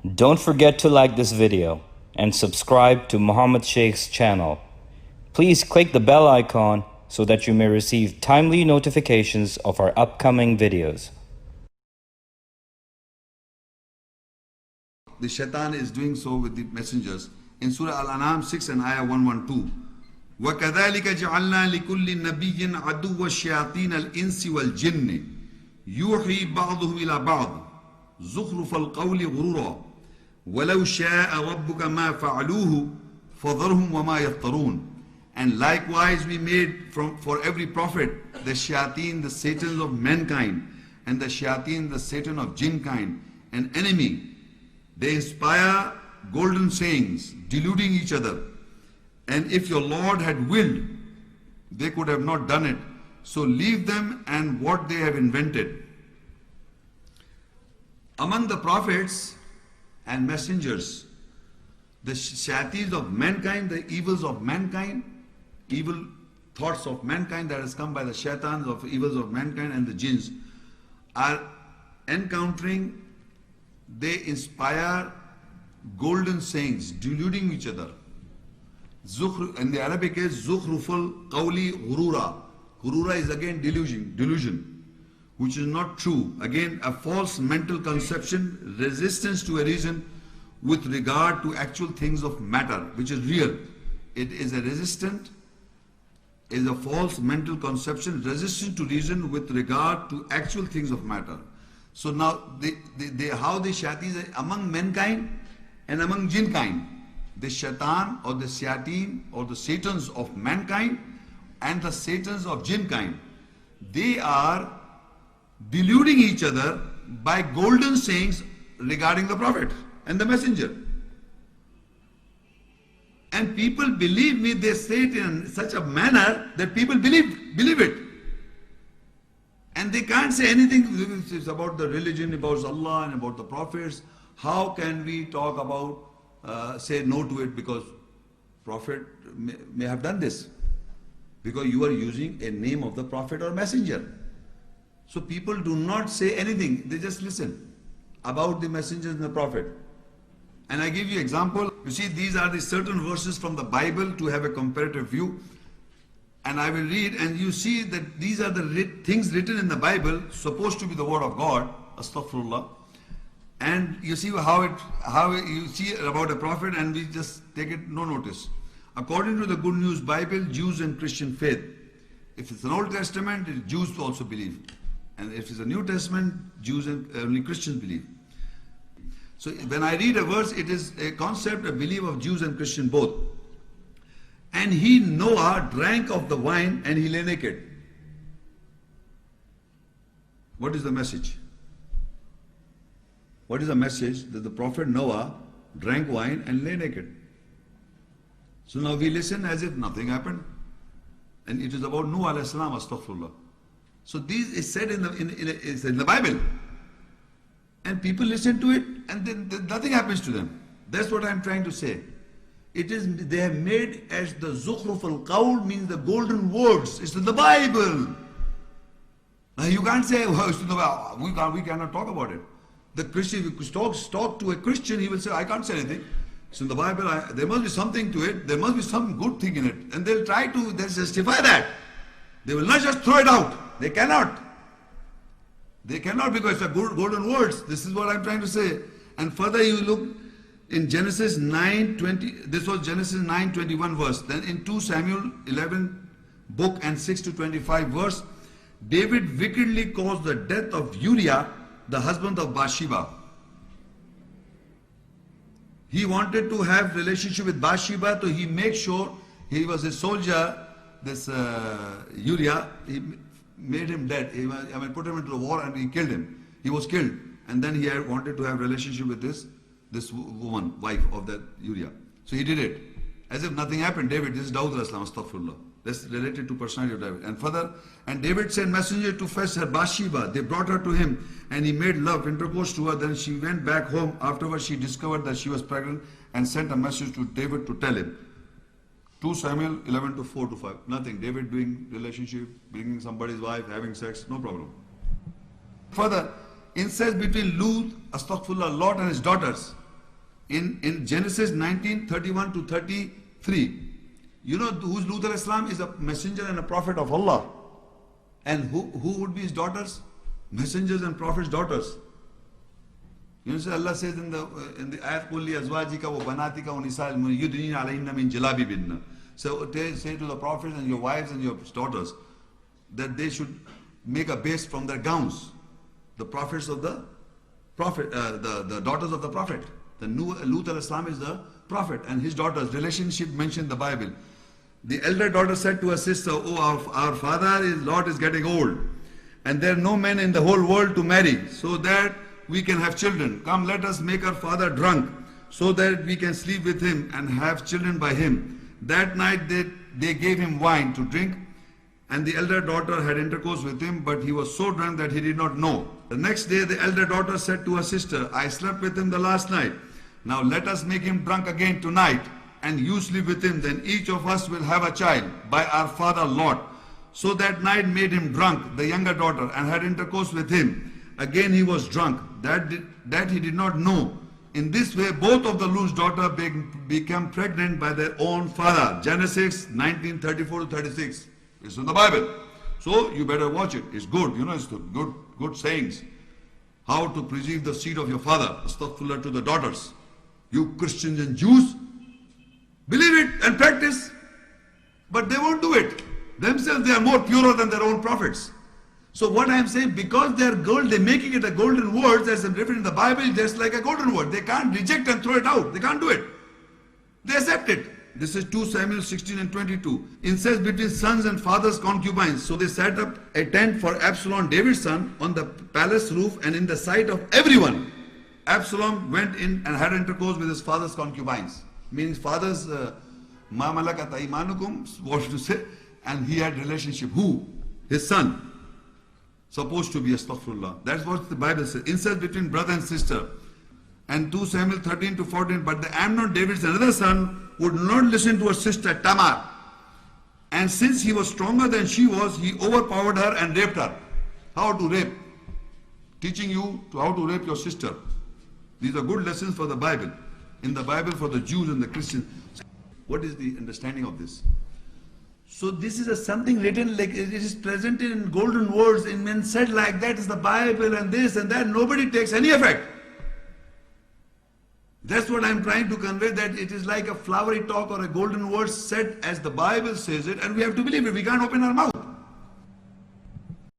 Don't forget to like this video and subscribe to Muhammad Sheikh's channel. Please click the bell icon so that you may receive timely notifications of our upcoming videos. The shaitan is doing so with the messengers. In Surah Al-An'am 6 and Ayah 112. وَكَذَلِكَ جَعَلْنَا لِكُلِّ نَبِيٍّ عَدُوَّ الشَّيَاطِينَ الْإِنسِ وَالْجِنِّ يُوحِي بَعْضُهُمْ إِلَى بَعْضٍ زُخْرُفَ الْقَوْلِ غُرُورًا وَلَوْ شَاءَ رَبُّكَ مَا فَعَلُوهُ فَذَرْهُمْ وَمَا يَفْتَرُونَ. And likewise we made for every prophet the shayateen, the satans of mankind, and the shayateen, the satan of jinn kind, an enemy. They inspire golden sayings, deluding each other. And if your Lord had willed, they could have not done it. So leave them and what they have invented. Among the prophets and messengers, the shayateens of mankind, the evils of mankind, evil thoughts of mankind that has come by the shaitans of evils of mankind and the jinns, are encountering, they inspire golden sayings, deluding each other. In the Arabic is Zukhruful Qawli Ghurura. Ghurura is again delusion, which is not true. Again, a false mental conception, resistance to a reason with regard to actual things of matter, which is real. It is a false mental conception, resistance to reason with regard to actual things of matter. So now, how the shayateens among mankind and among jinn kind, the shaitan or the shayateen or the satans of mankind and the satans of jinn kind, they are deluding each other by golden sayings regarding the prophet and the messenger. And people, believe me, they say it in such a manner that people believe it. And they can't say anything about the religion, about Allah and about the prophets. How can we talk about, say no to it because prophet may have done this? Because you are using a name of the prophet or messenger. So people do not say anything, they just listen about the messengers and the prophet. And I give you example. You see, these are the certain verses from the Bible to have a comparative view. And I will read, and you see that these are the things written in the Bible, supposed to be the word of God, astaghfirullah. And you see how you see about a prophet, and we just take it no notice. According to the Good News Bible, Jews and Christian faith. If it's an Old Testament, Jews also believe. And if it's a New Testament, Jews and only Christians believe. So when I read a verse, it is a concept, a belief of Jews and Christian both. And he, Noah, drank of the wine and he lay naked. What is the message? What is the message? That the prophet Noah drank wine and lay naked. So now we listen as if nothing happened. And it is about Noah alayhi salam, astaghfirullah. So this is said in the Bible. And people listen to it and then nothing happens to them. That's what I'm trying to say. It is, they have made as the Zukhruf al-Qawl means the golden words. It's in the Bible. Now you can't say, well, it's in the Bible. We cannot talk about it. The Christian, if you talk to a Christian, he will say, I can't say anything. It's in the Bible. There must be something to it. There must be some good thing in it. And they'll justify that. They will not just throw it out. They cannot. They cannot, because it's a golden words. This is what I'm trying to say. And further you look in Genesis 9:20, this was Genesis 9:21 verse. Then in 2 Samuel 11 book and 6 to 25 verse, David wickedly caused the death of Uriah, the husband of Bathsheba. He wanted to have relationship with Bathsheba, so he made sure he was a soldier, this Uriah, he made him dead. Put him into the war and he killed him. He was killed. And then he wanted to have relationship with this woman, wife of that Uriah. So he did it. As if nothing happened. David, this is Dawud al-Islam, astaghfirullah. That's related to personality of David. And further, and David sent messenger to fetch her Bathsheba. They brought her to him and he made love, intercourse to her. Then she went back home. Afterwards she discovered that she was pregnant and sent a message to David to tell him. 2 Samuel 11 to 4 to 5. Nothing. David doing relationship, bringing somebody's wife, having sex, no problem. Further, incest between Lut, astaghfirullah, Lot and his daughters. in Genesis 19:31 to 33. You know who's Lut alayhi salam is a messenger and a prophet of Allah. And who would be his daughters? Messengers and prophets' daughters. You know, Allah says in the ayat, "Qul li azwajika wa banatika wa nisa'il mu'minina yudnina alayhinna min jalabibinna." So say to the prophets and your wives and your daughters that they should make a base from their gowns. The prophets of the prophet, the daughters of the prophet. The Lut alayhi salam is the prophet, and his daughters, relationship mentioned in the Bible. The elder daughter said to her sister, "Oh, our father, his Lord is getting old, and there are no men in the whole world to marry, so that we can have children. Come, let us make our father drunk, so that we can sleep with him and have children by him." That night they gave him wine to drink, and the elder daughter had intercourse with him, but he was so drunk that he did not know. The next day the elder daughter said to her sister, "I slept with him the last night. Now let us make him drunk again tonight, and you sleep with him. Then each of us will have a child by our father Lot." So that night made him drunk, the younger daughter, and had intercourse with him. Again he was drunk, that he did not know. In this way both of the Lut's daughter became pregnant by their own father. Genesis 19:34 to 36. It's in the Bible. So you better watch it. It's good. You know, it's good sayings. How to preserve the seed of your father. Astaghfirullah to the daughters. You Christians and Jews, believe it and practice. But they won't do it. Themselves, they are more purer than their own prophets. So what I am saying, because they are gold, they're making it a golden word that's written in the Bible, just like a golden word. They can't reject and throw it out. They can't do it. They accept it. This is 2 Samuel 16 and 22. Incest between sons and fathers' concubines. So they set up a tent for Absalom, David's son, on the palace roof and in the sight of everyone. Absalom went in and had intercourse with his father's concubines. Meaning father's ma malakat aymanukum, what to say, and he had relationship. Who? His son. Supposed to be astaghfirullah. That's what the Bible says. Incest between brother and sister. And 2 Samuel 13 to 14. But the Amnon, David's another son, would not listen to her sister Tamar. And since he was stronger than she was, he overpowered her and raped her. How to rape? Teaching you how to rape your sister. These are good lessons for the Bible. In the Bible for the Jews and the Christians. What is the understanding of this? So this is something written, like it is presented in golden words, and men said like that is the Bible and this and that. Nobody takes any effect. That's what I'm trying to convey, that it is like a flowery talk or a golden word said as the Bible says it, and we have to believe it. We can't open our mouth.